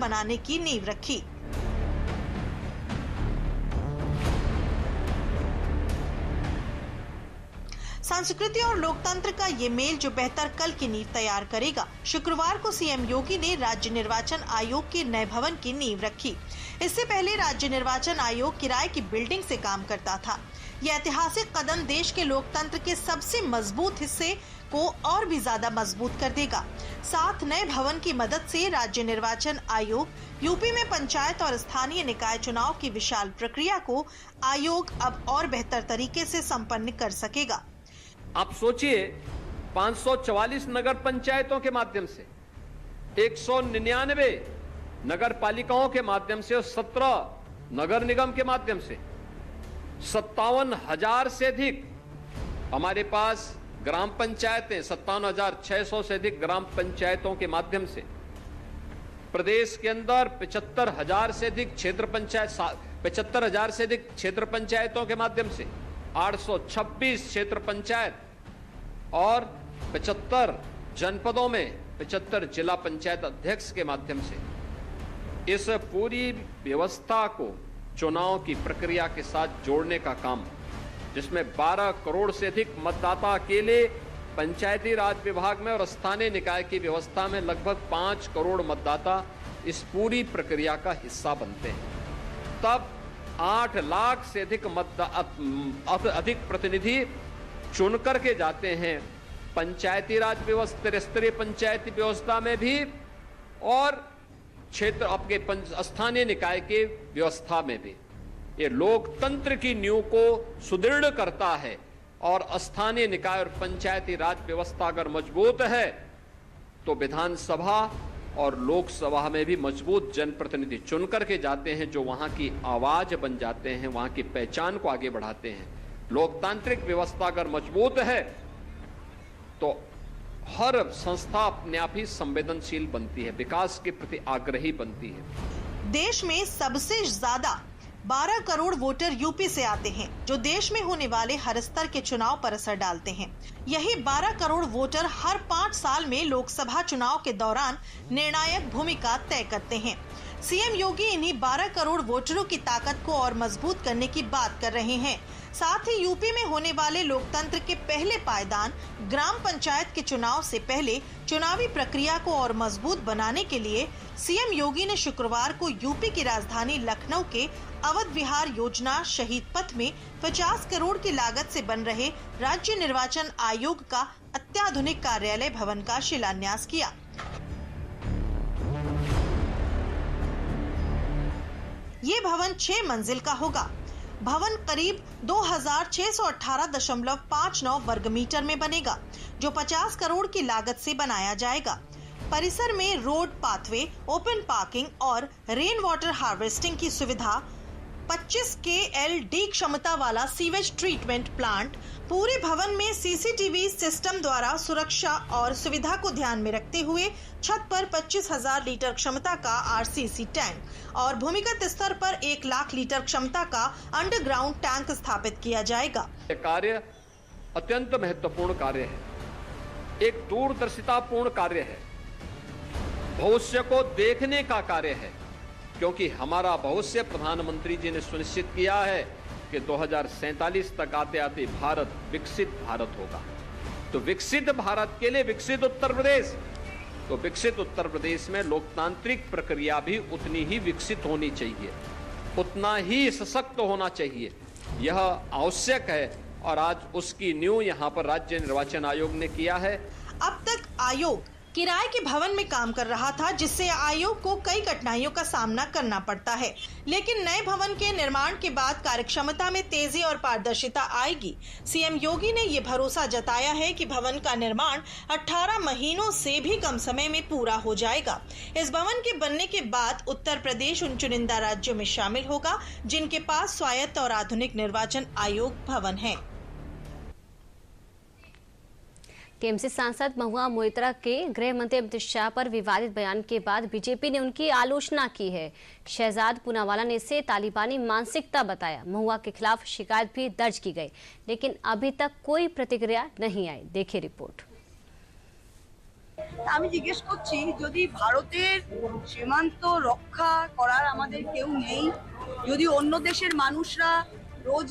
बनाने की नींव रखी। संस्कृति और लोकतंत्र का ये मेल जो बेहतर कल की नींव तैयार करेगा। शुक्रवार को सीएम योगी ने राज्य निर्वाचन आयोग के नए भवन की नींव रखी। इससे पहले राज्य निर्वाचन आयोग किराए की बिल्डिंग से काम करता था। यह ऐतिहासिक कदम देश के लोकतंत्र के सबसे मजबूत हिस्से को और भी ज्यादा मजबूत कर देगा। साथ नए भवन की मदद से राज्य निर्वाचन आयोग यूपी में पंचायत और स्थानीय निकाय चुनाव की विशाल प्रक्रिया को आयोग अब और बेहतर तरीके से संपन्न कर सकेगा। आप सोचिए, 544 नगर पंचायतों के माध्यम से, 199 नगर पालिकाओं के माध्यम से और 17 नगर निगम के माध्यम से 57,000 से अधिक हमारे पास ग्राम पंचायतें, 57,600 से अधिक ग्राम पंचायतों के माध्यम से प्रदेश के अंदर 75,000 से अधिक क्षेत्र पंचायत, 75,000 से अधिक क्षेत्र पंचायतों के माध्यम से 826 क्षेत्र पंचायत और 75 जनपदों में 75 जिला पंचायत अध्यक्ष के माध्यम से इस पूरी व्यवस्था को चुनाव की प्रक्रिया के साथ जोड़ने का काम, जिसमें 12 करोड़ से अधिक मतदाता अकेले पंचायती राज विभाग में और स्थानीय निकाय की व्यवस्था में लगभग 5 करोड़ मतदाता इस पूरी प्रक्रिया का हिस्सा बनते हैं। तब 8 लाख से अधिक प्रतिनिधि चुन करके जाते हैं पंचायती राज व्यवस्था, त्रिस्तरीय पंचायती व्यवस्था में भी और क्षेत्र आपके स्थानीय निकाय के व्यवस्था में भी। ये लोकतंत्र की नींव को सुदृढ़ करता है और स्थानीय निकाय और पंचायती राज व्यवस्था अगर मजबूत है तो विधानसभा और लोकसभा में भी मजबूत जनप्रतिनिधि चुन करके जाते हैं, जो वहां की आवाज बन जाते हैं, वहां की पहचान को आगे बढ़ाते हैं। लोकतांत्रिक व्यवस्था अगर मजबूत है तो हर संस्था अपने आप ही संवेदनशील बनती है, विकास के प्रति आग्रही बनती है। देश में सबसे ज्यादा 12 करोड़ वोटर यूपी से आते हैं, जो देश में होने वाले हर स्तर के चुनाव पर असर डालते हैं। यही 12 करोड़ वोटर हर 5 साल में लोकसभा चुनाव के दौरान निर्णायक भूमिका तय करते हैं। सीएम योगी इन्हीं 12 करोड़ वोटरों की ताकत को और मजबूत करने की बात कर रहे हैं। साथ ही यूपी में होने वाले लोकतंत्र के पहले पायदान ग्राम पंचायत के चुनाव से पहले चुनावी प्रक्रिया को और मजबूत बनाने के लिए सीएम योगी ने शुक्रवार को यूपी की राजधानी लखनऊ के अवध विहार योजना शहीद पथ में 50 करोड़ की लागत से बन रहे राज्य निर्वाचन आयोग का अत्याधुनिक कार्यालय भवन का शिलान्यास किया। ये भवन 6 मंजिल का होगा। भवन करीब 2618.59 वर्ग मीटर में बनेगा, जो 50 करोड़ की लागत से बनाया जाएगा। परिसर में रोड, पाथवे, ओपन पार्किंग और रेन वाटर हार्वेस्टिंग की सुविधा, 25 KLD क्षमता वाला सीवेज ट्रीटमेंट प्लांट, पूरे भवन में सीसीटीवी सिस्टम द्वारा सुरक्षा और सुविधा को ध्यान में रखते हुए छत पर 25,000 लीटर क्षमता का RCC टैंक और भूमिगत स्तर पर 1 लाख लीटर क्षमता का अंडरग्राउंड टैंक स्थापित किया जाएगा। यह कार्य अत्यंत महत्वपूर्ण कार्य है, एक दूरदर्शितापूर्ण कार्य है, भविष्य को देखने का कार्य है, क्योंकि हमारा भविष्य प्रधानमंत्री जी ने सुनिश्चित किया है कि 2047 तक आते आते भारत विकसित भारत होगा। तो विकसित भारत के लिए विकसित उत्तर प्रदेश, तो विकसित उत्तर प्रदेश में लोकतांत्रिक प्रक्रिया भी उतनी ही विकसित होनी चाहिए, उतना ही सशक्त होना चाहिए। यह आवश्यक है और आज उसकी नींव यहाँ पर राज्य निर्वाचन आयोग ने किया है। अब तक आयोग किराए के भवन में काम कर रहा था, जिससे आयोग को कई कठिनाइयों का सामना करना पड़ता है, लेकिन नए भवन के निर्माण के बाद कार्यक्षमता में तेजी और पारदर्शिता आएगी। सीएम योगी ने ये भरोसा जताया है कि भवन का निर्माण 18 महीनों से भी कम समय में पूरा हो जाएगा। इस भवन के बनने के बाद उत्तर प्रदेश उन चुनिंदा राज्यों में शामिल होगा जिनके पास स्वायत्त और आधुनिक निर्वाचन आयोग भवन है। टीएमसी सांसद महुआ मोइत्रा के गृह मंत्री अमित शाह पर विवादित बयान के बाद बीजेपी ने उनकी आलोचना की है। शहजाद पूनावाला ने इसे तालिबानी मानसिकता बताया। महुआ के खिलाफ शिकायत भी दर्ज की गई, लेकिन अभी तक कोई प्रतिक्रिया नहीं आई। देखिए रिपोर्ट। তা আমি জিজ্ঞেস করছি, যদি ভারতের সীমান্ত রক্ষা করার আমাদের কেউ নেই, যদি অন্য দেশের মানুষরা রোজ